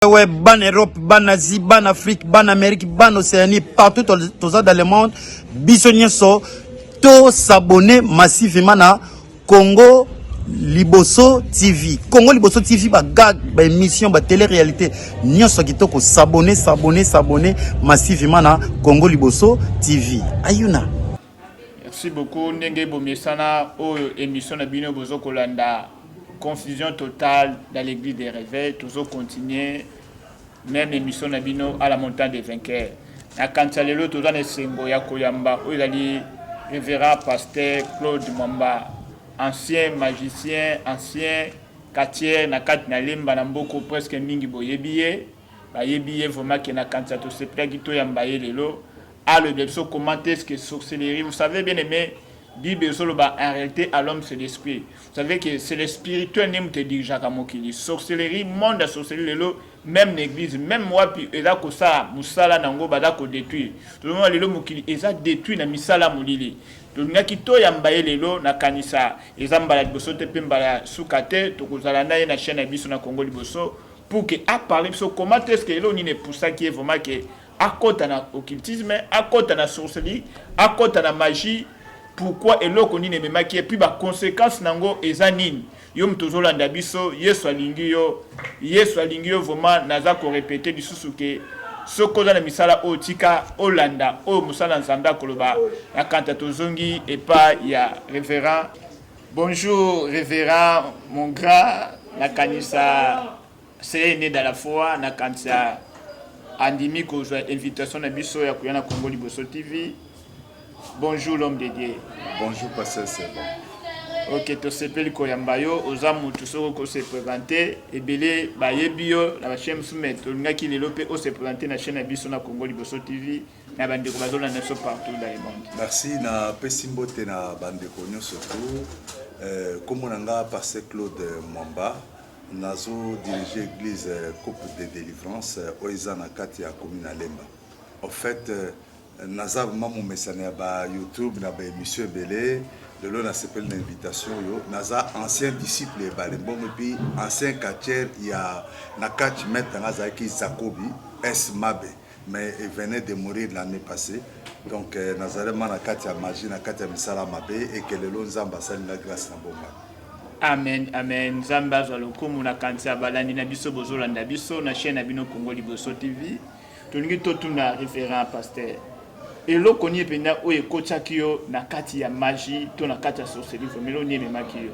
Ouais, ban Europe, ban Asie, ban Afrique, ban Amérique, ban Océanie, partout dans le monde, bisognoso, to s'abonner massivement à Congo Liboso TV. Congo Liboso TV, ba gag, ba émission, ba télé-réalité. Nyoso kitoko s'abonner massivement à Congo Liboso TV. Ayuna. Merci beaucoup. Ndenge bomesana o émission na bino bozo kolanda. Confusion totale dans l'église des réveils, toujours continuer. Même émission Nabino à la montagne des vainqueurs. Na kantalelo toujours ne sengo ya koyamba. O izali révérend pasteur Claude Mwamba, ancien magicien, ancien quartier na kat na lemba na mboko presque mingi boyebiye. Ba yebiye vraiment que na kantato se pragito yamba lelo. A le so commenter ce que sorcellerie. Vous savez bien aimé. Bible en réalité à l'homme c'est l'esprit. Vous savez que c'est le spirituel qui te dit Jacques Mokili. Sorcellerie, monde de sorcellerie, même l'église, même moi, puis et là que ça, musala nango bada ko détruit. Tout le monde lelo Mokili, et ça détruit na misala mulili. Donc na kito yambaye lelo na kanisa, et ça mbala liboso te pembala sukate, to kozala na na chaîne biso na Congo liboso pour que à parler so comment est-ce que lelo ni ne pour ça qui est vraiment que à côté na occultisme, à côté na sorcellerie, à côté na magie. Pourquoi eloko ni ne memaki et puis ba conséquence nango ezanine yo mtozolanda biso yesu alingi yo vraiment naza ko répéter lisusu ke soko za na misala otika olanda o musala nzanda koloba ya kanta tozongi et pas ya révérend. Bonjour révérend mon grand na kanisa c'est né dans la foi na kanisa andimi ko invitation na biso ya kuyana Congo Liboso TV. Bonjour l'homme de Dieu. Bonjour pasteur Seba. Ok, to sepeli koyambayo ozamu tusoko ko se présenter ebele ba yebio na chaîne soumettre ngaki lelo pe o se présenter na chaîne biso na Congo Liboso TV na bande ko bazola na so partout dans le monde. Merci na pesimbote na bande ko nyoso to comme nanga pasteur Claude Mwamba nazo diriger église couple de délivrance oiza na kati ya commune Lemba. En fait naza mamu mesana ba YouTube na ba émission belé lelo na s'appelle l'invitation yo naza ancien disciple balembongo puis ancien catcher ya na catch maître naza ki Zakobi S Mabe mais il venait de mourir l'année passée donc nazarema na catch ya magie na catch ya misala mabe et que lelo nzamba sali la grâce na bomba. Amen, amen. Zamba zalokumu na kanisa balani na biso bozolanda biso na chaîne na bino Congo Liboso TV. Tolingi totuna référent pasteur. Et l'eau qu'on y est pénal ou est coachakio na kati ya magie to na kati ya sorcellerie mais l'eau n'y est même makio.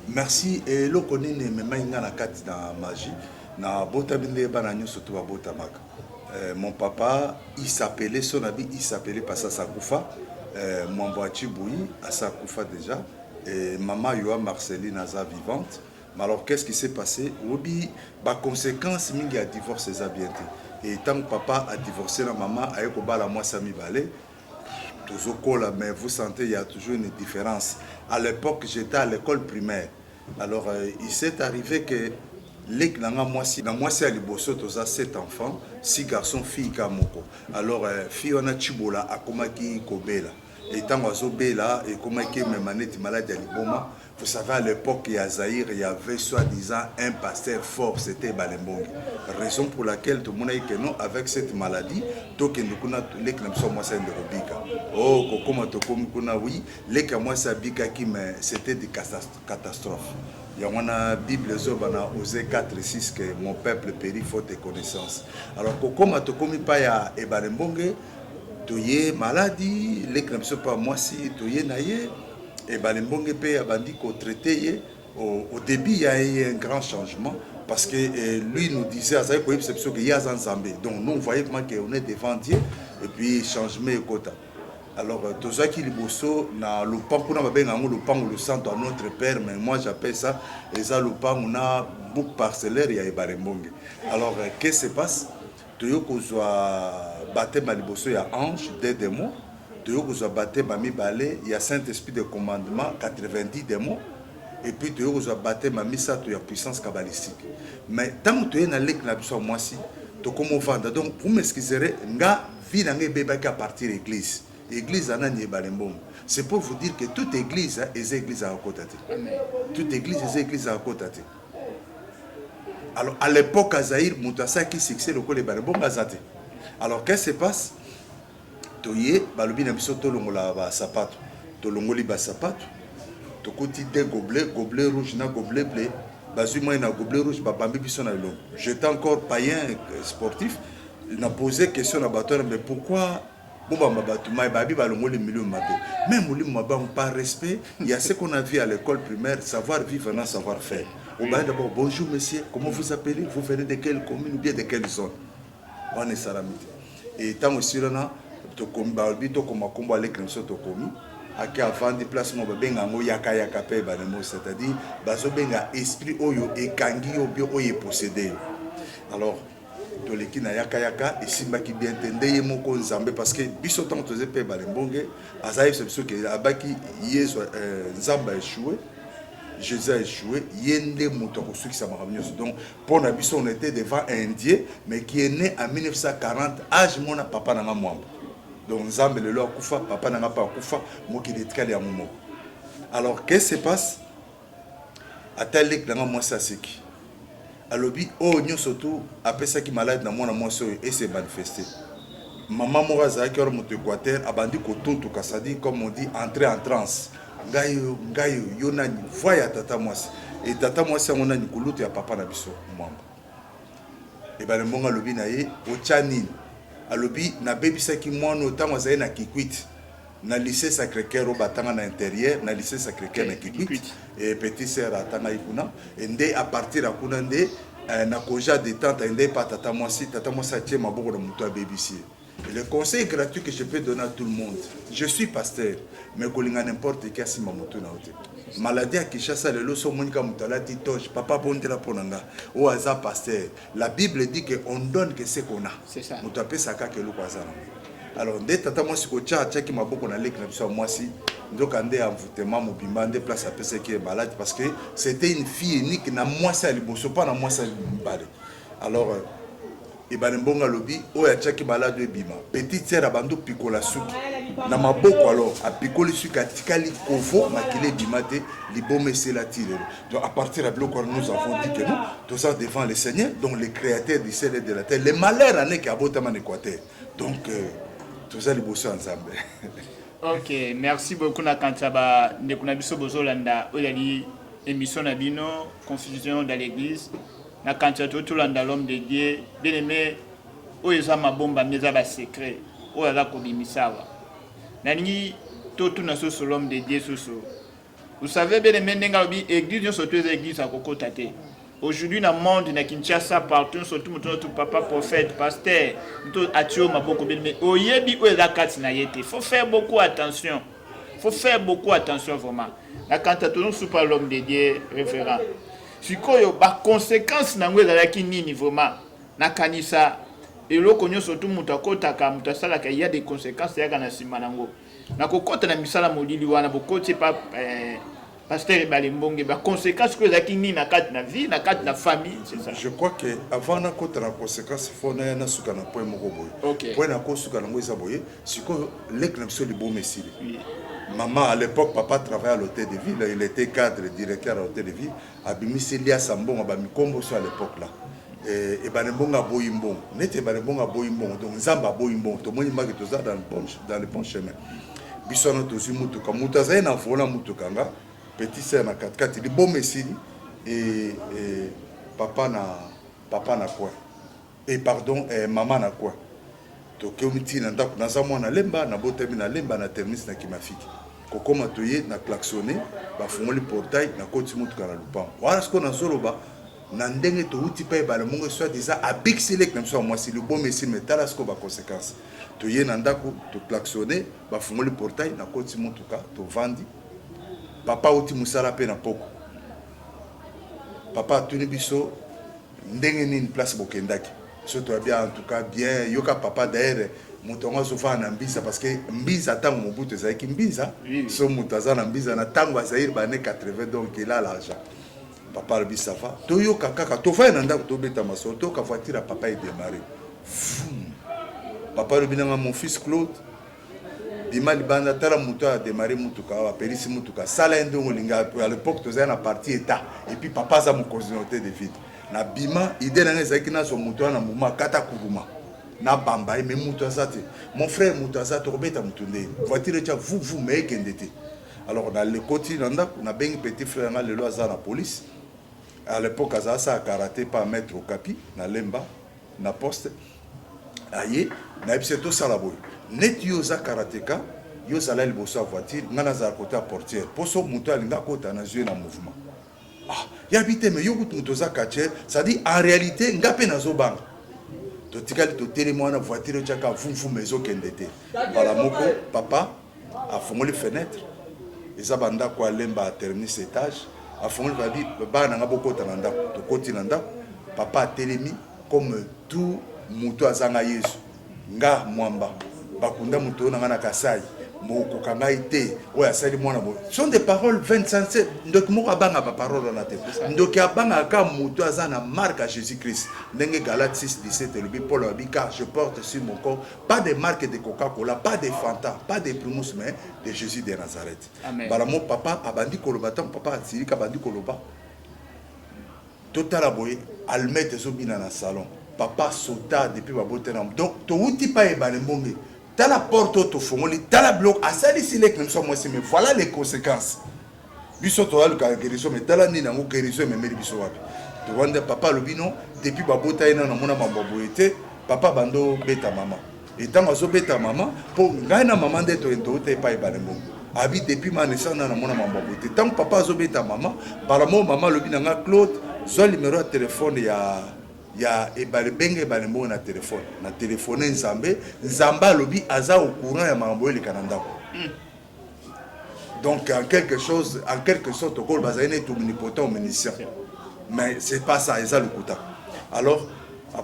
Merci et l'eau qu'on y est même na kati na magie na botabinde bananyo surtout à botamaka. Mon papa il s'appelait son habit il s'appelait Passa Sakoufa Mwamba Chiboui à Sakoufa déjà et maman Yoa Marceline Aza vivante. Mais alors qu'est-ce qui s'est passé? Obi ba conséquence mingi a divorce ça bien. Et tant que papa a divorcé la maman, avec la moi Sami Balé, toujours mais vous sentez il y a toujours une différence. À l'époque, j'étais à l'école primaire. Alors il s'est arrivé que les moi c'est à Liboso, tous a 7 enfants, 6 garçons, filles Kamoko. Alors fille on a Chibola, a Komaki Kobela. Et tant que Bela et Komaki même année maladie à Liboma. Vous savez, à l'époque, il y a Zahir, il y avait soi-disant un pasteur fort, c'était Balembong. Raison pour laquelle tout le monde a dit que non, avec cette maladie, donc nous avons les clamsons, moi c'est un Bika. Oh, comment tu as oui, les clamsons Bika qui c'était des catastrophes. Il y a une Bible, Osée 4 et 6 que mon peuple périt faute de connaissances. Alors, comment tu as dit que Balembong, tu es maladie, les clamsons pas moi si tu es naïe. Et Balembonge P a bandit qu'on traitait au début il y a eu un grand changement parce que lui nous disait qu'il y a un Zambé donc nous on voyait qu'on est devant Dieu et puis changement et quota. Alors tout ça qui liboso na le pan pour na benga le pan le centre à notre père mais moi j'appelle ça et ça le pan on a beaucoup parcellaire il y a Balembonge. Alors qu'est-ce qui se passe? Tu yo ko soit baptême liboso il y a ange des démons. Il y a Saint-Esprit de commandement, 90 démons. Et puis tu as battu ma missa, tu as puissance kabbalistique. Mais tant que tu es dans l'église, moi si, tu comment vendre. Donc vous m'excuserez, nga vie dans les à partir de l'église. L'église en a ni balembon. C'est pour vous dire que toute église est église à côté. Toute église est église à côté. Alors à l'époque à Zaïre, Moutassa qui succès le col bon gazate. Alors qu'est-ce qui se passe? Toye balobi na biso tolongola ba sapato. Tolongoli ba sapato. Tokoti des gobelets, gobelet rouge na gobelet bleu. Bazui moi na gobelet rouge ba bambi biso na long. J'étais encore païen sportif. Il m'a posé question à bateau mais pourquoi bon bah bateau mai babi balongoli milieu mabé. Même oli mabé par respect, il y a ce qu'on a vu à l'école primaire, savoir vivre non savoir faire. On va d'abord bonjour monsieur, comment vous appelez? Vous venez de quelle commune ou bien de quelle zone? On est salamité. Et tant aussi là to komba bito koma komba avec nous to komi aki avant de placement ba benga ngo yaka yaka pe ba nemo, c'est-à-dire bazo benga esprit oyo e kangi obio oyo possédé. Alors to leki na yaka yaka et simba ki bien entendé yemoko nzambe parce que biso tant to ze pe ba lembonge azaïf c'est ce que abaki yeso nzamba échoué. Jésus a échoué, yende moto qui ça m'a ramené. Donc pour Nabiso on était devant un Indien mais qui est né en 1940, âge mon papa n'a moi. Donc Nzambe le leur kufa, papa n'a pas kufa, moi qui détruit à moment. Alors qu'est-ce qui se passe? Atalek dans moi ça c'est qui? Alobi oh nyo surtout après ça qui malade dans moi so et s'est manifesté. Maman Moraza qui est au Équateur a bandi koton tout kasadi comme on dit entrer en transe. Ngayo yonani voya tata mwasi et tata mwasi on a nikulutu ya papa na biso mwamba et ba le mbonga lobi na ye o chanine alobi na bebisa ki mwana otango zaye na Kikwit na lycée Sacré-Cœur au batanga na intérieur na lycée Sacré-Cœur na Kikwit et petit sœur atanga ikuna ende à partir à kuna nde na koja détente ende pa tata mwasi atie maboko na muto ya bebisi. Le conseil gratuit que je peux donner à tout le monde, je suis pasteur, mais quand n'importe qui a si mamoto na ote. Maladie à Kishasa le loso monika mutala dit toche papa bondela ponanga ou aza pasteur. La Bible dit que on donne que ce qu'on a. C'est ça. Mutape saka que l'okaza. Alors dès tata moi si ko tcha qui m'a beaucoup na lek na biso moi si donc andé envoûtement mobimba ndé place à pese qui est malade parce que c'était une fille unique na moi ça liboso pas na moi ça mbale. Alors et banembonga lobi o ya tchaki balade ebima petite sœur abando pikola suki na maboko alors a pikoli suki atikali kovo makile ebima te libome selati lelo. Donc à partir de là nous avons dit que nous tout ça devant le Seigneur donc le créateur du ciel et de la terre les malheurs ané qui abotama en Équateur donc tout ça liboso nzambe. OK, merci beaucoup na kantaba ndekuna biso bozolanda oyali émission na bino confusion dans l'église. Na kantiato tout l'homme de Dieu bien aimé oza mabomba meza ba secret oza ko bimisawa nani tout na so l'homme de Dieu soso. Vous savez bien aimé ndenga lobi église yo surtout les églises à kokota te. Aujourd'hui dans le monde na Kinshasa partout surtout tout papa prophète pasteur tout atio maboko bien mais oyebi oza kati na yete. Faut faire beaucoup attention. Faut faire beaucoup attention vraiment. Na kantiato no super l'homme de Dieu référent. Sikoyo ba conséquence na ngwe ezalaki nini vraiment na kanisa eloko nyonso tout mutu akotaka mutu asalaka il y a des conséquences yaka na sima nango na kokota na misala molili wana bokoti pa pasteur Balimbonge ba conséquence ko ezalaki nini na kati na vie na kati na famille c'est ça. Je crois que avant na kota na conséquence faut na suka na point moko boye. OK. Point na ko suka na ngwe za boye sikoyo lek na biso libo mesili. Oui. Maman, à l'époque, papa travaillait à l'hôtel de ville, il était cadre, directeur à l'hôtel de ville. Abimisi Lia Sambon, Abamikombo à l'époque là. Et Banebonga Boyimbon, n'était Banebonga Boyimbon, donc Zamba Boyimbon, tout le monde m'a dit dans le bon chemin. Bissono Tosi Mutuka, Moutazaï n'a pas Mutukanga, petit sœur na 4-4, il est bon messie, et papa n'a quoi. Et pardon, maman n'a quoi. Tokemiti na ndako na zamwa na lemba na botemi na lemba na terminus na kimafiki kokoma toye na klaxonné ba fungoli portail na koti mutu kana lupango wala siko na zoloba na ndenge to uti pa ba le mongo soit déjà abik selek na so moi si le bon messi metala siko ba conséquence toye na ndako to klaxonné ba fungoli portail na koti mutu ka to vandi papa uti musala pe na poko papa tuni biso ndenge ni place bokendaki. Surtout bien en tout cas bien yoka papa d'ailleurs mutonga sofa na mbisa parce que mbisa tango mobutu za ki mbisa so mutaza na mbisa na tango azair bane 80 donc il a l'argent papa le bisafa to yoka kaka to fa na ndako to beta masoto ka voiture papa est démarré papa le binanga mon fils Claude bimali banda tala muto a démarré mutuka wa perisi mutuka sala ndongo linga à l'époque to za na parti état et puis papa za mon communauté de vie. na bima idée na ngezaki na zo muto na muma kata kuruma na bamba mais muto azate mon frère muto azate robeta mutunde voiture cha vous mais kendete alors dans le côté nanda on a bien petit frère na lelo aza na police à l'époque aza sa karaté pas mettre au capi na lemba na poste aye na biseto sala boy net yo za karateka yo sala liboso voiture ngana za côté portière poso muto alinga kota na jouer na mouvement ah ya bité mais yo muto za kache ça dit en réalité ngapé na zo banga to tikali to télémoin na voiture chaka vumvu maison kendete bala moko papa a fongoli fenêtre eza banda kwa lemba a terminé cet étage a fongoli babi bana nga boko tananda to koti nanda papa a télémi comme tout muto azanga yesu nga mwamba bakunda muto na ngana kasai moko kanga ite oya sali mwana bo sont des paroles 27 ndok moko abanga ba parole na te ndok abanga ka muto azana marque à Jésus-Christ ndenge Galates 6:17 le Paul a dit car je porte sur mon corps pas des marques de Coca-Cola pas de Fanta pas de Primus mais de Jésus de Nazareth. Bala mon papa abandi koloba tant papa atiri ka bandi koloba totala boye almete zo bina na salon papa sauta depuis babotena donc to uti pa e balembonge dans la porte au fongoli dans la bloc à ça ici les comme ça moi c'est mais voilà les conséquences biso to alu ka guérison mais dans la ni na ngo guérison mais meri biso wapi to wanda papa le bino depuis babota ina na mona mambo ete papa bando beta mama et tant azo beta mama pour ngana maman de to ento te pa e balembonge abi depuis ma naissance na mona mambo ete tant papa azo beta mama balamo mama le bina nga Claude zo numéro de téléphone ya ebale benge ebale mbo na téléphone nzamba lobi aza au courant ya mambo ele kananda donc en quelque sorte okol bazane tout omnipotent omniscient mais c'est pas ça eza le kuta alors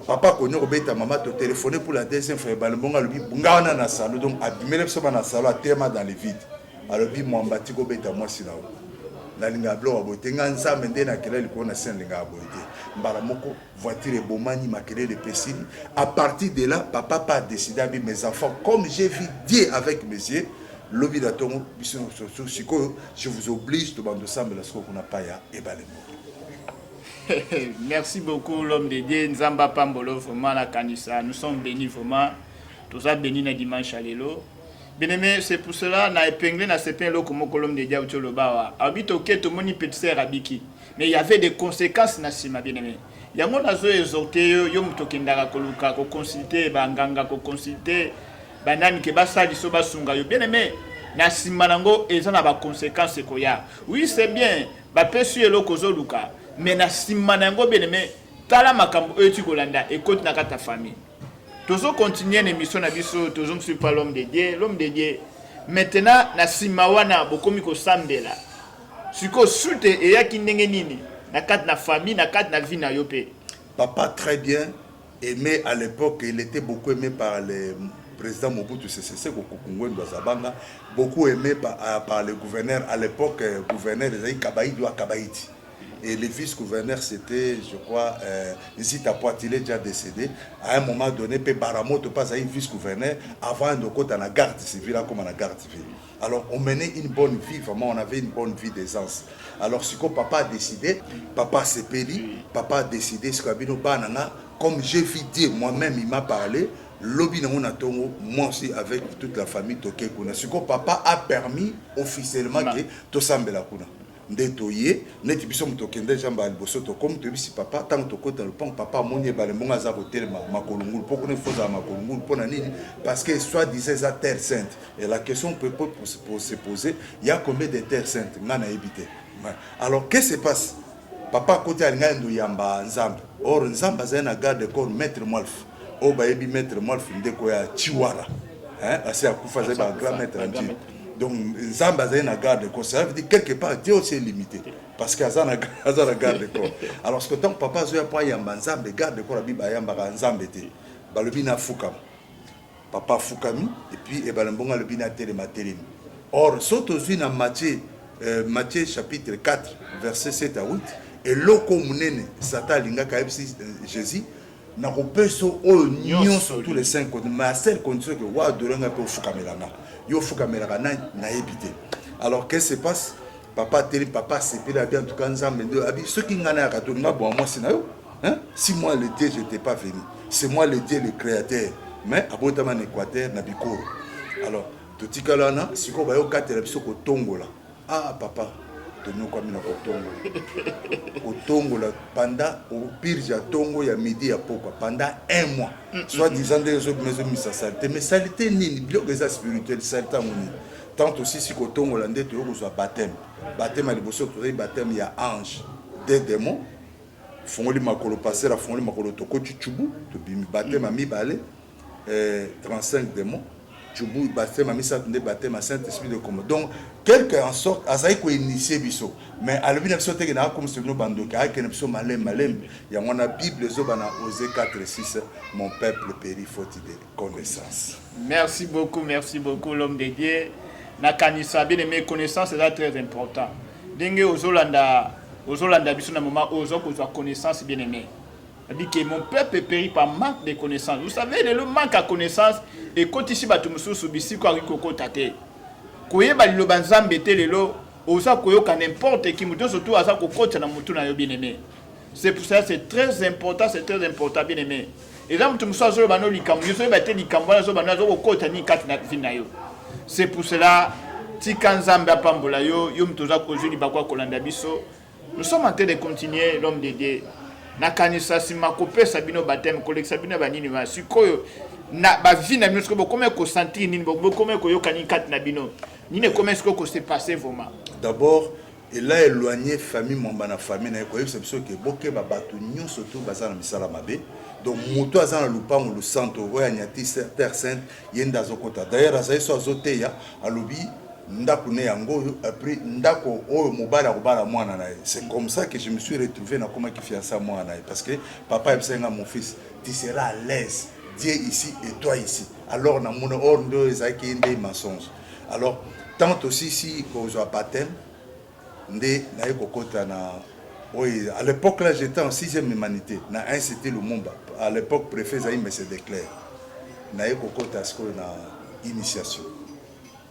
papa konyo robeta maman te téléphoner pour la deuxième fois ebale mbonga lobi ngana na salon donc abimele so na salon a tema dans les vides alors bi mwambati ko beta moi si là la linga blo abotenga nzambe nde na kela liko na sen linga abote mbala moko voiture bomani makele de pesini à partir de là papa pas décidé à mes enfants comme j'ai vu Dieu avec mes yeux lobi da tongo biso siko je vous oblige de bande ensemble la soko na pa ya ebale. Merci beaucoup l'homme de Dieu Nzamba Pambolo vraiment la kanisa nous sommes bénis vraiment tous ça bénis na dimanche à l'élo. Bien-aimé, c'est pour cela na épinglé na sepin lo comme colombe de diable le bawa. Habito ke to moni petit rabiki. Mais il y avait des conséquences na sima bien-aimé. Ya mona zo exhorter yo mutokendaka koluka ko consulter banganga ko consulter banani ke basali so basunga yo bien-aimé. Na sima nango eza na ba conséquences ko ya. Oui, c'est bien. Ba pesu elo ko zoluka. Mais na sima nango bien-aimé, tala makambo eti kolanda et côté na kata famille. Toujours continuer l'émission na biso toujours sur pas l'homme de Dieu maintenant na simawana bokomi ko sambela siko sute et ya kindenge nini na kat na famille na kat na vie na yope papa très bien aimé à l'époque il était beaucoup aimé par le président Mobutu Sese Seko Kokungwendo Zabanga beaucoup aimé par le gouverneur à l'époque gouverneur Ezaï Kabaïdi ou Kabaïdi. Et le vice-gouverneur, c'était, je crois, Nzita Poit, il est déjà décédé. À un moment donné, Baramoto passe à un vice-gouverneur avant de côté à la garde civile, comme à la garde civile. Alors, on menait une bonne vie, vraiment, on avait une bonne vie d'aisance. Alors, ce que papa a décidé, papa s'est péri, papa a décidé, ce que banana, comme j'ai vu dire, moi-même, il m'a parlé, lobby Tongo, moi aussi, avec toute la famille Toké Kuna. Ce que papa a permis officiellement que tout semble la Kuna. Ndetoye neti biso mutokende jamba liboso to comme to bisi papa tant to kota le pont papa moni ba le monga za hotel makolungulu poko ne foza makolungulu pona nini parce que soit disait la terre sainte et la question peut se poser il y a combien de terres saintes ngana habité alors qu'est-ce qui se passe papa côté alinga ndo yamba nzambe or nzamba za na garde corps maître Molf o ba yebi maître Molf ndeko ya Chiwara hein assez akufa za ba grand maître Dieu. Donc, Nzamba a une garde de corps. Ça veut dire quelque part, Dieu aussi est limité. Parce qu'il y a une garde de corps. Alors, ce que tant papa a pas un Nzamba, garde de corps, il y a un Nzamba. Le bina Fukam. Papa Fukami, et puis, il y a le bina Télématérim. Or, surtout dans Matthieu chapitre 4, verset 7 à 8, et l'oko mounene, Satan linga kaepsi Jésus, n'a pas so o nyon sur tous les 5 côtés, mais à celle condition que wa dorenga pe Fukamelana. Yo Fukamelana na évité. Alors qu'est-ce qui se passe? Papa télé papa c'est bien en tout cas Nzambe de abi ce qui ngana ka to nga bo moi sina yo. Hein? Si moi le Dieu, je n'étais pas venu. C'est moi le Dieu, le créateur. Mais à Botaman Équateur, Nabikoro. Alors, tout ce que là, si on va au 4 au Tongo là. Ah, papa, tu nous comme au Tongo. Au Tongo là, pendant, au pire, il y a Tongo, il y a midi, il y a pourquoi. Pendant 1 mois. Soit disant des autres maisons, mais ça saleté. Mais saleté, ni, bloc des spirituels, saleté, tant aussi si au Tongo là, tu as baptême. Baptême à l'époque, tu as baptême, il y a ange, des démons. Fongoli makolo passer la fongoli makolo toko chubu to bimi baptême ami balé 35 démons chubu baptême ami ça de baptême à Saint-Esprit de comme donc quelque en sorte azaï ko initier biso mais à l'objet de que na comme c'est nous bandoka avec une biso malem il y a mon bible zo bana Osée 4:6 mon peuple périt faute de connaissance. Merci beaucoup l'homme de Dieu. Na kanisa bien aimé connaissance c'est très important. Dingue Ozolanda biso na moment ozo ko connaissance bien aimé. Dit que mon peuple périt par manque de connaissance. Vous savez le manque à connaissance et quand ici batu mususu bisi ko akoko tate. Koyeba lilo banzambe te lelo oza koyoka n'importe qui muto surtout aza kokota na mutu na yo bien aimé. C'est pour ça c'est très important bien aimé. Et là mutu mususu azo bano likambo yo ba te likambo azo bano azo kokota ni kati na vina yo. C'est pour cela tikanzambe apambola yo mutoza kozuli bakwa kolanda biso. Nous sommes en train de continuer l'homme de Dieu. Nakanisa simakope sabino baptême collègue sabino banini wa sikoyo na ba vie na minusko comment ko sentir nini comment ko yokani kat na bino. Nini comment est-ce que s'est passé vraiment? D'abord, il a éloigné famille mon bana famille na ko yebisa biso ke boke ba batu nyonso to bazana misala mabe. Donc moto azana lupango lu santo oya nyati terre sainte yenda zokota. D'ailleurs azayi so azoteya alobi ndakune yango après ndako oyo mobala kobala mwana na. C'est comme ça que je me suis retrouvé na comment qui fiança mwana na parce que papa ebsenga mon fils tu seras à l'aise Dieu ici et toi ici alors na mon or ndo ezaki ndé mensonge alors tant aussi si ko zo baptême ndé na ekokota na oui à l'époque là j'étais en 6e humanité na un c'était le Lumumba à l'époque préfet Zaï mais c'est déclare na ekokota ce na initiation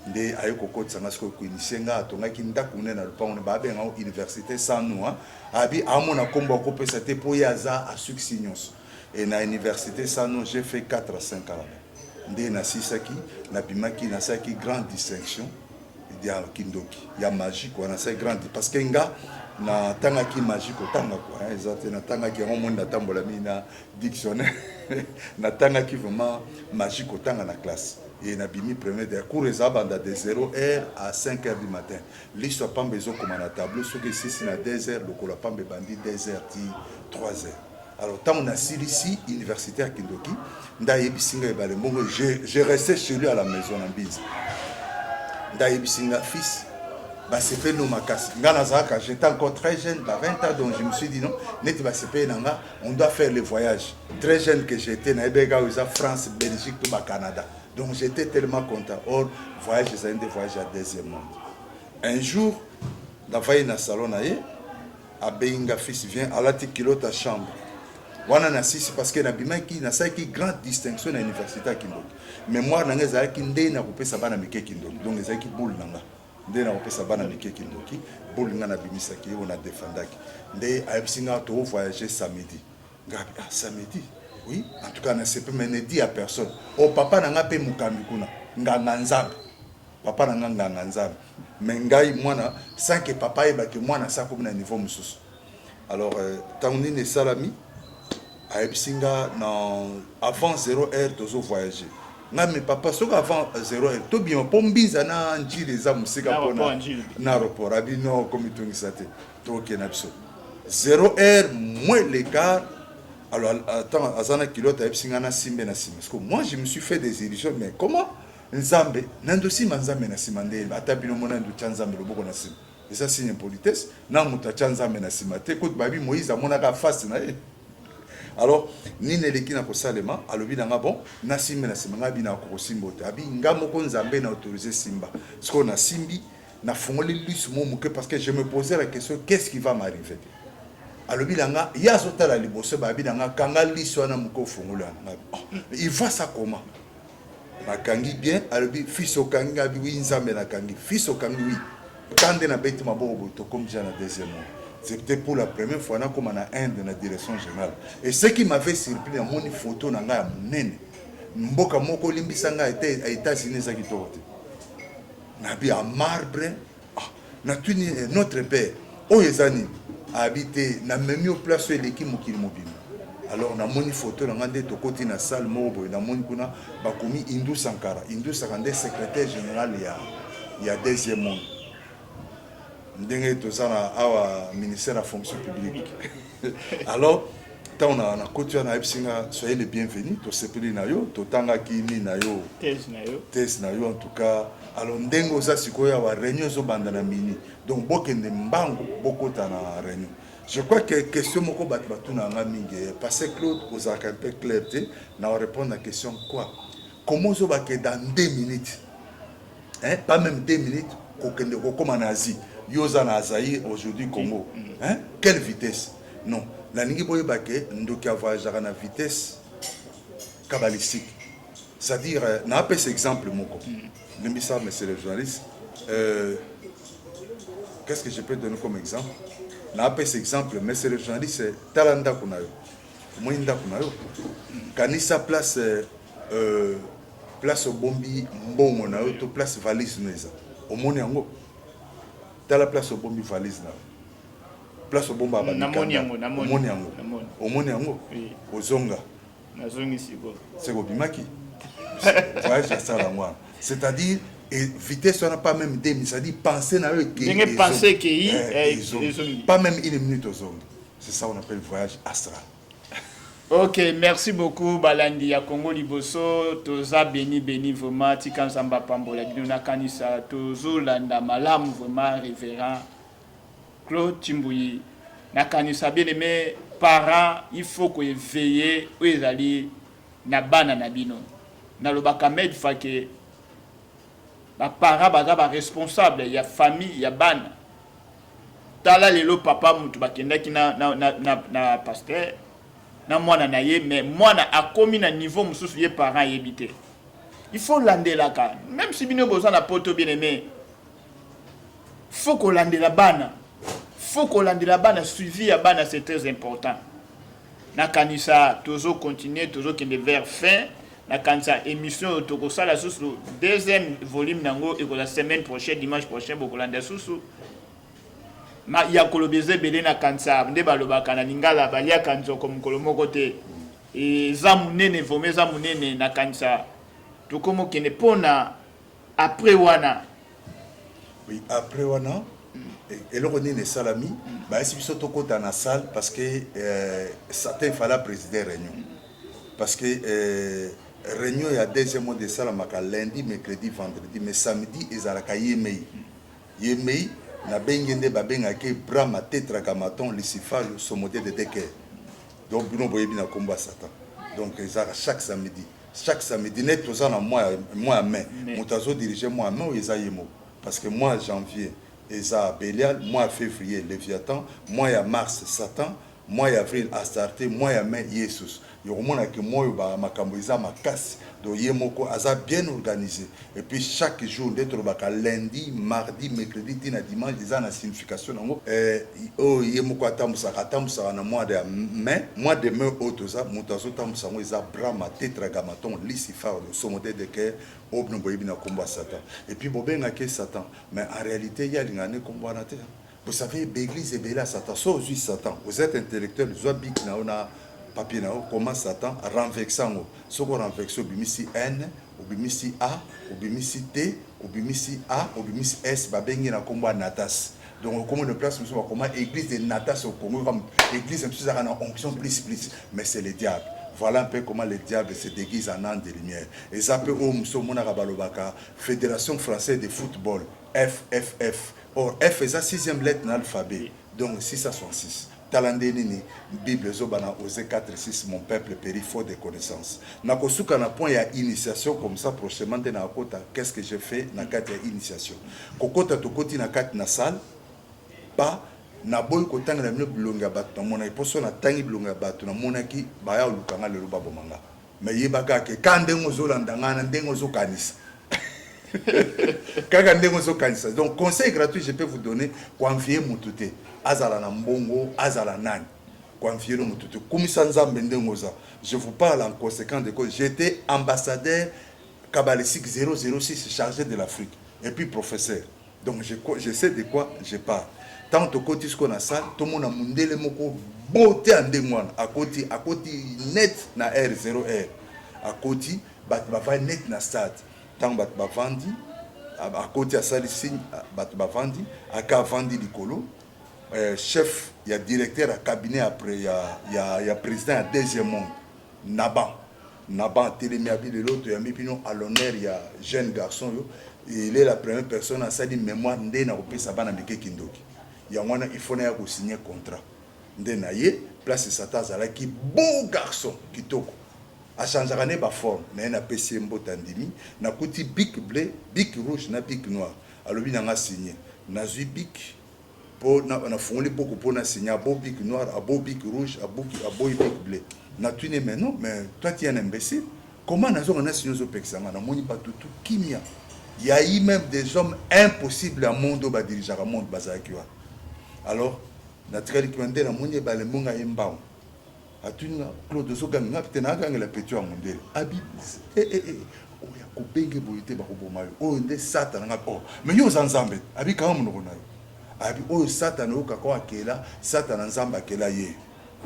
nde ayoko kotsanga siko ko initienga atongaki ndako na lupango na babenga université sans nous abi amona kombo ko pesa te po yaza a succès et na université sans nous j'ai fait 4 à 5 ans nde na sisaki na bimaki na saki grande distinction ya kindoki ya magique wana c'est grande parce que nga na tanga ki magique otanga quoi exacte na tanga ki ngo monde tambola mina dictionnaire na tanga ki vraiment magique otanga na classe. Et na bimi premier des cours les abanda de 0h à 5h du matin. L'histoire pas besoin comme à tableau ce que c'est na 2h le cola pas bandi 2h 3h. Alors tant on a ici universitaire Kindoki nda yebisinga e bale mbongo j'ai resté chez lui à la maison en bise. Nda yebisinga fils bah c'est fait no makasi. Ngana zaka j'étais encore très jeune, bah 20 ans donc je me suis dit non, net bah c'est fait nanga, on doit faire le voyage. Très jeune que j'étais na ebega aux France, Belgique tout ba Canada. Donc j'étais tellement content. Or, voyage, c'est un des voyages à deuxième monde. Un jour, dans le salon, à Beinga fils vient à la kilo ta chambre. Wana na sisi parce que na bimaki na sa qui grande distinction à l'université à Kindoki. Mais moi na ngeza ki ndé na kopesa bana mike Kindoki. Donc ezaki ki boule nanga. Ndé na kopesa bana mike Kindoki. Boule nga na bimisaki on a défendaki. Ndé ayebsinga to voyager samedi. Ngabi ah samedi. Oui, en tout cas, je ne peux pas dire à personne. Oh, papa n'a pas mukambi kuna, nganga nzambe. Papa n'a nganga nzambe. Mais ngai mwana, sans que papa ait que moi na ça comme un niveau mususu. Alors, tant on est salami, à Epsinga, avant 0h, tu as voyagé. Non, mais papa, ce avant 0h, tu as bien pombiza na njiri les âmes, c'est qu'à na rapport, abino comme tu dis ça, tu as 0h moins l'écart. Alors, attends, Azana Kilota Epsingana Simbe Nassim. Parce que moi, je me suis fait des illusions, mais comment Nzambe, Nandosi Manzambe Nassimande, Atabino Monando Chanzambe le Boko Nassim. Et ça, c'est une politesse. Namuta Chanzambe Nassimate, écoute, Babi Moïse, à mon aga face. Alors, Nine Lekina Kosalema, Alobi Nanga bon, Nassim Nassim, Nabina Kosimbo, Abi, Ngamoko Nzambe n'a autorisé Simba. Parce qu'on a Simbi, n'a fondé l'usmo parce que je me posais la question, qu'est-ce qui va m'arriver? Alobi langa yazota la liboso babi langa kanga liso na muko fungula il va ça comment makangi bien alobi fils au kangi abi wi nzambe na kangi fils au kangi wi kande na beti maboko to comme déjà na deuxième C'était pour la première fois comme on a Inde dans la direction générale. Et ce qui m'avait surpris dans mon photo dans la monnaie, mboka moko limbisanga était aux États-Unis ça qui tote. Nabi en marbre, notre père, Oyezani a habité na même au place où l'équipe mokili mobile. Alors na moni photo na ngande to côté na salle mobo na moni kuna bakomi Indou Sankara, secrétaire général il y a deuxième monde. Ndenge to sana awa ministère de la fonction publique. Alors tant on a côté na epsinga soyez les bienvenus to sepeli na yo to tanga kimi na yo test na yo en tout cas alors ndenge oza sikoya wa réunion zo banda na mini donc bokende mbango bokota na réunion. Je crois que question moko batu na nga mingi parce que Claude aux un peu clair na répondre à la question quoi comment zo ba que dans 2 minutes hein pas même 2 minutes kokende comme en Asie yoza na Azaï aujourd'hui Congo hein quelle vitesse non la ningi boye ba que ndoki voyager à la vitesse kabbalistique c'est-à-dire na pas cet exemple moko ça monsieur le journaliste qu'est-ce que je peux donner comme exemple na pas cet exemple mais c'est le journaliste c'est talanda kunayo moinda kunayo kanisa place place bombi mbongo na yo to place valise neza omoni yango tala place bombi valise na place bomba ba namoni yango omoni yango ozonga nazongi siko c'est ko bimaki voyage ça la moi c'est-à-dire et vitesse on n'a pas même 2 minutes c'est-à-dire penser na yo que penser que pas même 1 minute ozonga c'est ça on appelle voyage astral. Ok, merci beaucoup Balandi ya Congo Liboso, toza béni vraiment tika nzamba pambola bino kanisa tozo landa malamu vraiment révérend Claude Chimbouyi na kanisa bien aimé parents il faut que veiller ezali na bana na bino na lobaka med fa que ba parents baza ba responsable ya famille ya bana tala lelo papa mutu bakendaki na pasteur na mwana na ye mais mwana akomi na niveau mususu ye parent yebité il faut landela ka même si bino boza na poto bien aimé faut ko landela bana suivi ya bana c'est très important na kanisa tozo continuer tozo kende vers fin na kanisa émission toko sala susu deuxième volume nango et la semaine prochaine dimanche prochain bokolanda susu ma ya kolobeze belé na kansa nde balobaka na lingala balia kanzo comme kolomoko te et za munene vomeza munene na kansa tokomo kene pona après wana oui après wana et le roni ne salami ba si biso tokota na salle parce que certains fallait présider réunion parce que réunion il y a deuxième mois de salle maka lundi mercredi vendredi mais samedi ezalaka yemei na bengende babengaki brama tétragrammaton lucifer le somoté de Decker donc bino boyebi na komba satan donc ezaka chaque samedi net toza na mois mai motazo diriger mois mai ou eza yemo parce que mois janvier eza Bélial mois février Léviathan mois ya mars Satan mois ya avril Astarté mois ya mai Jesus yokomona ke moyo ba makambo eza makasi donc yemoko aza bien organisé et puis chaque jour d'être baka lundi mardi mercredi tina dimanche eza na signification nango yemoko atambusa na mois de mai otoza mutazo tambusa ngo eza brama tétragrammaton lucifer le somoté de cœur obno boyebi na komba satan et puis bobenga ke satan mais en réalité il y a lingane komba na te vous savez l'église est belle satan so ozui satan vous êtes intellectuel zoabik na ona papier na comment Satan renverser ngo soko renverser obimisi N obimisi A obimisi T obimisi A obimisi S babengi na kombo natas donc comment de place nous comment église de natas au Congo comme église un peu en onction plus mais c'est le diable voilà un peu comment le diable se déguise en âne de lumière et ça peut au muso mona balobaka Fédération française de football FFF or F est la 6e lettre dans l'alphabet donc 666 Talandeni Bible zobana Osée 4:6 mon peuple périt faute de connaissances. Nakosuka na point ya initiation comme ça prochainement de na kota qu'est-ce que je fais na kati ya initiation. Kokota tokoti na kati na salle pas na boy kotanga na bilonga bato na mona iposo na tangi bilonga bato na monaki baya lukanga lelo babomanga. Mais yebaka ke kande ngozolanda ngana ndengo zokanisa. Kaka ndenge zo kanisa. Donc conseil gratuit je peux vous donner confier mutute azala na mbongo azala nani confier mutute kumisa nzambe ndengoza. Je vous parle en conséquence de quoi j'étais ambassadeur Kabalistique 006 chargé de l'Afrique et puis professeur. Donc je sais de quoi je parle. Tant que côté ce qu'on a ça, tout le monde a mundele moko beauté en dengwan à côté net na R0R à côté bat va net na stade tant bat va vandi à côté à ça signe bat va vandi à ka vandi likolo chef il y a directeur à cabinet après il y a président à deuxième monde Naban télémiabi de l'autre il y a mis pino à l'honneur il y a jeune garçon il est la première personne à ça dit mémoire ndé na opé ça bana meke kindoki il faut signer contrat. Ndenaye place Satan qui beau garçon qui toko. A changer année ba forme mais na PC mbotandimi na kuti bic bleu, bic rouge na bic noir. Alors bi nga signé. Na zui bic pour na fongoli beaucoup pour na signer beau bic noir, a beau bic rouge, a beau bic bleu. Na tu mais non mais toi tu es un imbécile. Comment on a signé zo pexanga na moni pas tout kimia. Il y a eu même des hommes impossibles à monde ba diriger à monde bazakiwa. Alors, naturellement, qui m'a dit la monnaie ba le monga embao. Atuna Claude Zoganga peut-être na la pétu à mondel. Abi o ya kopenge boyite ba kobomayo. O nde Satan nga ko. Mais yo zanzambe. Abi ka mo no abi o Satan o ka ko akela, Satan nzamba akela ye.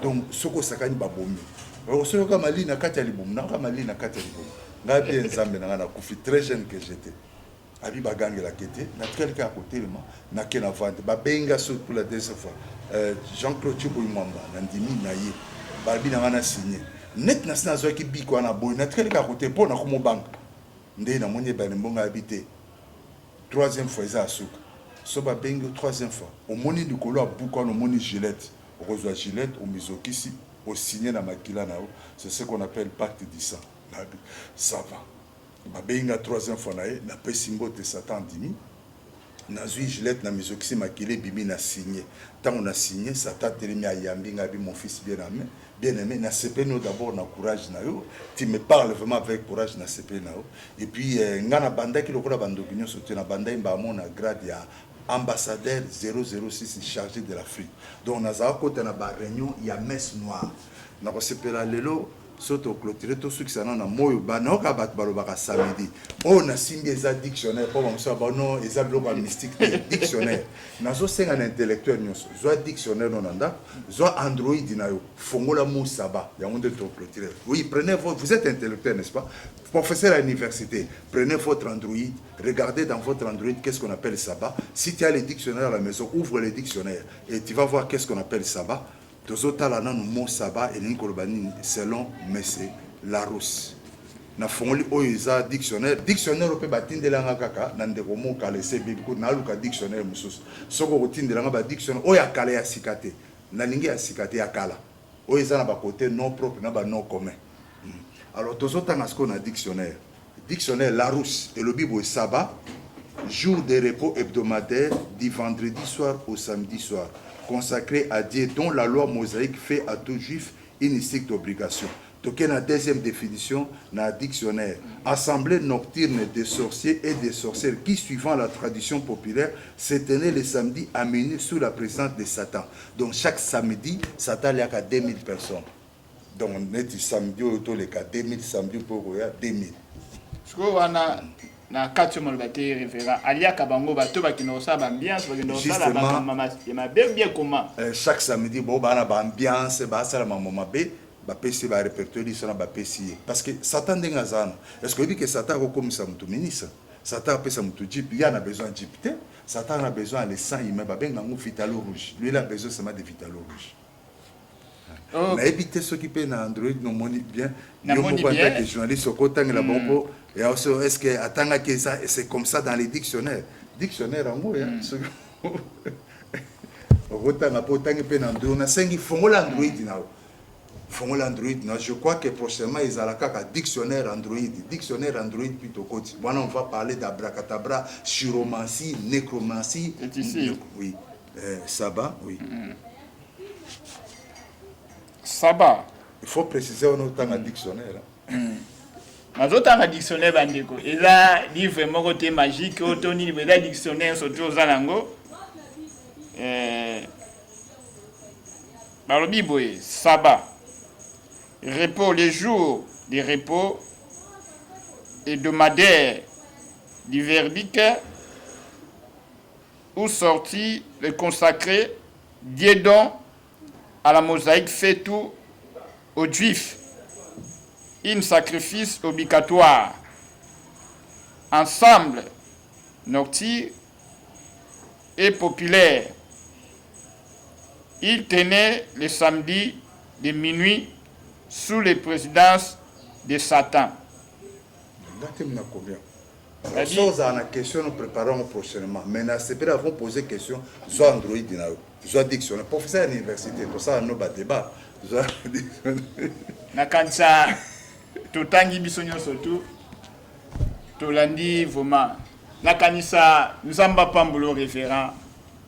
Donc soko sakani ba bomi. O soko ka mali na kati ya libomu, na ka mali na kati ya libomu. Nga bien nzambe na kufi très jeune que j'étais. Abi bagange la kete na quelqu'un à côté le na kena vente ba benga sur pour la deuxième fois Jean-Claude Chiboumamba na ndimi na ye ba bi na signé net na sina zo ki bi ko na boy na quelqu'un à côté pour na komo banque ndé na monye ba mbonga habité troisième fois ça suka so ba benga troisième fois au moni du kolo a buko no moni Gillette au reçoit Gillette au mizokisi au signé na makila na c'est ce qu'on appelle pacte du sang ça va Babenga troisième fois na pesimbo de Satan dimi na zui Gillette na mizoxi makile bibi na signé tant on a signé Satan telemi ayambi ngabi mon fils bien aimé na CP no d'abord na courage na yo tu me parles vraiment avec courage na CP na yo et puis ngana banda ki lokola bandokinyo sote na banda imba mon na grade ya ambassadeur 006 chargé de l'Afrique donc na za côté na ba réunion ya messe noire na ko sepela lelo soto clôturer tout ce qui s'en a moyo banoka bat balobaka samedi on a signé ça dictionnaire pour on soit non et ça bloc mystique dictionnaire nazo senga intellectuel nyos soit dictionnaire nonanda soit android nayo fongola mo saba ya on de clôturer oui prenez vous êtes intellectuel n'est-ce pas professeur à l'université prenez votre android regardez dans votre android qu'est-ce qu'on appelle saba si tu as les dictionnaires à la maison ouvre les dictionnaires et tu vas voir qu'est-ce qu'on appelle saba. Tozotala na mo saba et l'inkolobani selon Messé Larousse. Na fongoli oiza dictionnaire ope batindela nga kaka na ndeko mo kale sebi ko na luka dictionnaire mususu. Soko kotindela nga ba dictionnaire oya kale ya sikate. Na lingi ya sikate ya kala. Oiza na ba côté non propre na ba non commun. Alors tozotanga sko na dictionnaire. Dictionnaire Larousse et le bibo saba jour de repos hebdomadaire du vendredi soir au samedi soir. Consacré à Dieu, dont la loi mosaïque fait à tout juif une stricte obligation. Donc, la deuxième définition, dans le dictionnaire, assemblée nocturne des sorciers et des sorcières qui, suivant la tradition populaire, se tenaient le samedi amenés sous la présence de Satan. Donc, chaque samedi, Satan il y a 2000 personnes. Donc, on est samedi, autour de 2000, samedi pour 2000. Na kati mo ba te révérend alia kabango ba to ba kino sa ba ambiance ba kino sa la ba mama ma bien comment chaque samedi bo ba na ba ambiance ba sa la mama be ba pesi ba répertoire ça na ba pesi parce que Satan denga zana est-ce que dit que Satan ko comme ça mutu ministre Satan pesa mutu jeep il y a besoin de jeep Satan a besoin de sang il ba benga ngu vitalo rouge lui il a besoin seulement de vitalo rouge mais éviter ceux qui paient na Android no moni bien yo mo pas que journaliste au tang la bombo. Et also, est-ce que attends que ça c'est comme ça dans les dictionnaires en gros hein autant pas pe na ndo na sengi fongola Android na je crois que prochainement ils allont kaka dictionnaire Android plutôt côté bon on va parler d'abracadabra chiromancie nécromancie oui Saba oui Saba il faut préciser on autant un dictionnaire Mazotanga dictionnaire bandeko. Et là, livre vraiment côté magique, Otoni, mais là dictionnaire surtout aux alango. Dans le Bible, sabbat, repos, les jours de repos hebdomadaires du verdict ou sorti le consacré, Diedon à la mosaïque fait tout aux Juifs. Un sacrifice obligatoire. Ensemble, nocturne et populaire. Il tenait le samedi de minuit sous les présidences de Satan. Chose à la question, nous préparons prochainement. Maintenant, c'est pas avant poser question, soit Android, soit dictionnaire. Professeur à l'université, tout ça, nous débat. Nakansa, totangi bisonyo surtout, tolandi vraiment. Nakanisa, nous sommes pas pambolo référent.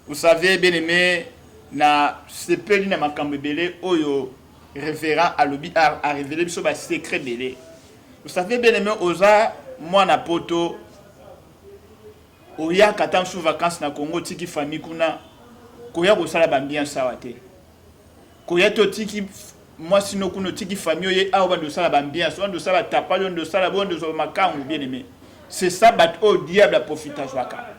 Vous savez, bien aimé, na sepeli na makambe belé oyo référent à l'obi a révélé biso ba secret belé. Vous savez, bien aimé, oza moi na poto oya katam sous vacances na Congo tiki famille kuna koya ko sala ba bien sawate. Koya to tiki moi sino kuno tiki famille oye a ba do sala ba bien so do sala tapa do sala bon do so makangu bien aimé. C'est ça bat au diable a profita zwaka.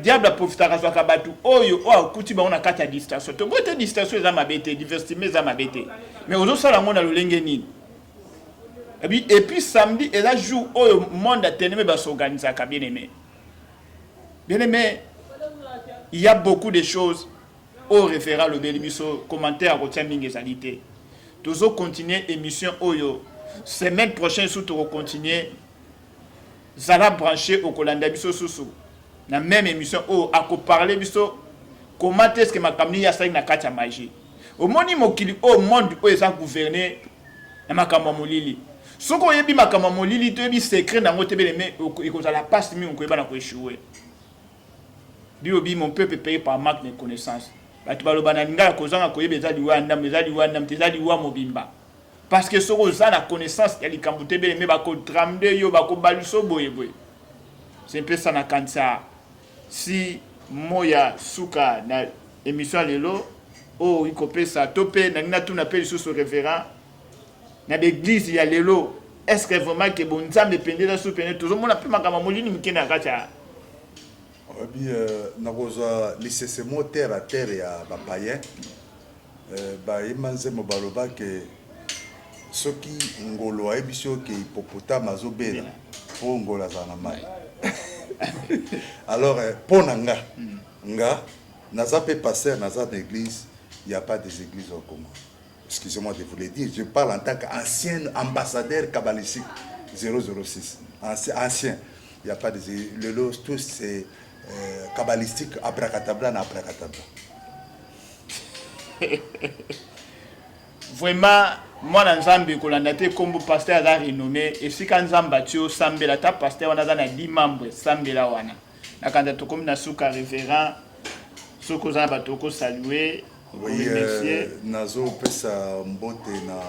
Diable a profita zwaka batu oyo o akuti ba ona kata distance. To bote distance za mabete, diversité za mabete. Mais ozo sala ngona lolenge nini? Et puis samedi, et là, jour où le monde a tenu à s'organiser, bien aimé. Bien aimé, il y a beaucoup de choses au référent le Bélibiso, commentaire au Tiaming et Salité. Toujours continuer l'émission Oyo. Semaine prochaine, surtout continuer. Zala branché au Kolanda Biso Sousou. La même émission où à parler Biso. Comment est-ce que ma famille a ça na katia magie? Au monde au monde où ils ont gouverné, na makamba molili. Soko yebi makama molili to yebi secret na ngote beleme ikoza la passe mi on koyeba na ko échouer. Biobi mon peuple payé par manque de connaissances. Batu baloba na ngala kozanga koyeba ezali wanda mezali wa mobimba. Parce que soko za na connaissance ya likambute beleme ba ko tramde yo ba ko baluso boye boye. C'est un peu ça na kansa. Si moya suka na émission lelo o ikopesa topé na ngina tuna pe lisusu référent na l'église ya lelo est-ce que vraiment que bon nzambe pendela sous pendela tout le monde a pu makama molini mkena kacha obi na koza lisesemo terre à terre ya ba païen ba imanze mo baloba ke soki ngolo ayebiso ke hippopotame azobela po ngola za na mai alors pona nga naza pe pasteur naza d'église, il y a pas des églises au Congo. Excusez-moi de vous le dire, je parle en tant qu'ancien ambassadeur kabbalistique 006. Ancien. Il n'y a pas de... Le lot, tout c'est kabbalistique, abracadabra, na abracadabra. Vraiment, moi, dans Zambie, quand on a été comme pasteur à renommé, et si quand Zambie tu Zambie la table pasteur, on a dans 10 membres, Zambie la wana. Na quand on comme na souka référent, souko Zambie toko saluer. Oui, nazo pesa mbote na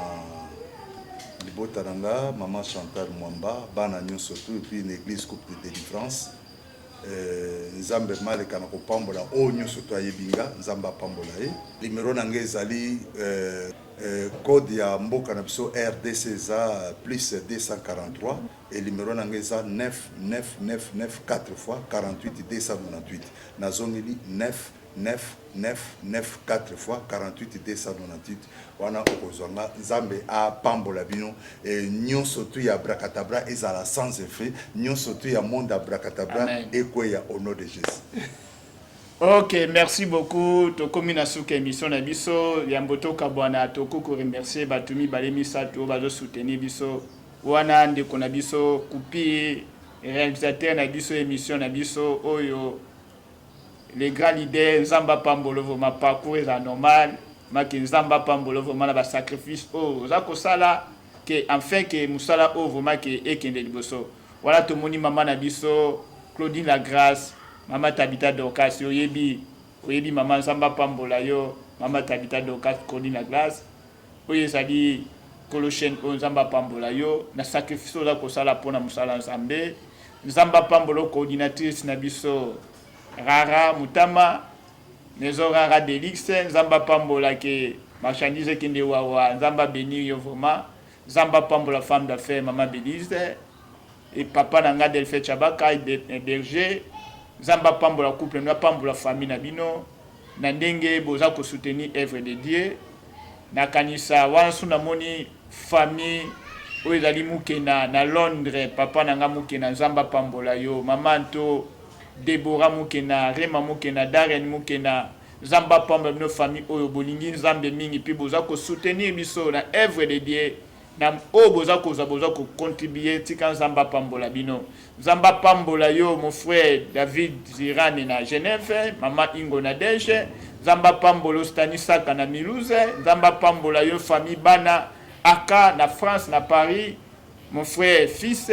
libota nanga maman Chantal Mwamba bana nyonso tout et puis une église coupe de délivrance nzambe male kana ko pambola o nyonso to ayebinga nzamba pambola numéro nanga ezali code ya mboka na biso RDC za plus 243 et numéro nanga eza 9999 4 fois 48 298 nazongeli 9 4 fois 48 298 wana okozonga nzambe a pambola bino et nyonso tu ya abracadabra ezala sans effet nyonso tu ya monde abracadabra ekweya au nom de Jésus. Ok, merci beaucoup. Tokomi na souka émission na biso yamboto kabwana toko ko remercier batumi balemisa to bazo soutenir biso wana ndeko na biso kupi réalisateur na biso émission na biso oyo les grands leaders Nzamba Pambolo ma parcours est anormal maki Nzamba Pambolo vraiment ba sacrifice oh zako sala que enfin que musala oh vraiment que ekende liboso voilà to moni mama na biso Claudine la Grâce mama Tabita Dorcas oyebi mama Nzamba Pambola yo mama Tabita Dorcas Claudine la Grâce oye sadi kolo chaîne o nzamba pambola yo na sacrifice oza kosala mpona mosala nzambe nzamba pambola coordinatrice na biso Rara Mutama Nezo Rara Delix nzamba pambola ke marchandise kende wawa nzamba béni yo vraiment nzamba pambola femme d'affaires Maman Belize et papa nanga Delphin Chabaka berger nzamba pambola couple na pambola famille na bino na ndenge boza ko soutenir œuvre de Dieu na kanisa wansu na moni famille oyo ezali mukena na Londres papa nanga mukena nzamba pambola yo mama nto Deborah mukena Rema mukena Darren mukena nzamba pambola bino famille oyo bolingi nzambe mingi puis boza ko soutenir biso na œuvre de Dieu na o boza ko contribuer tika nzamba pambola bino nzamba pambola yo mon frère David Zirane na Genève mama Ingo na Deje nzamba pambola Stanisaka na Milouze nzamba pambola yo famille bana Aka na France na Paris mon frère fils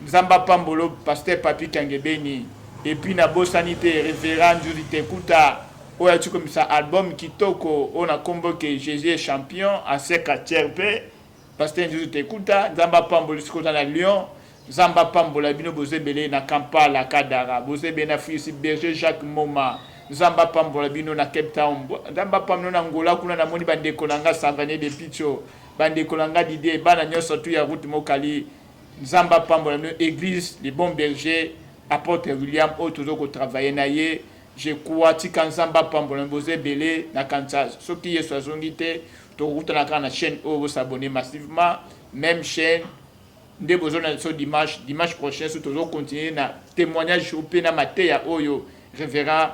nzamba pambola pasteur Papi Kangebeni et puis na bosanité révérend Judith Kuta oya tu comme ça album kitoko on a convoqué Jésus est champion à Seka Tcherpe pasteur Judith Kuta nzamba pambola sikota na Lyon nzamba pambola bino bozebele na Kampala Kadara bozebele na Fils Berger Jacques Moma nzamba pambola bino na Cape Town nzamba pambola na Angola kuna na moni bandeko nanga Savane de Picho bandeko nanga Didier bana nyonso tu ya route mokali nzamba pambola bino église les bons bergers apôtre William otozo ko travailler na ye je crois tika nzamba pambola bozebele na Kansas soki yeso azongi te to route na kana chaîne o s'abonner massivement même chaîne nde bozona so dimanche prochain so tozo continuer na témoignage opé na mateya oyo révérend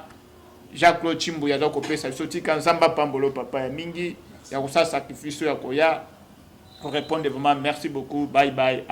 Jacques-Claude Chimbu ya ko pesa so tika nzamba pambolo papa ya mingi ya ko sa sacrifice ya koya pour répondre vraiment merci beaucoup bye bye.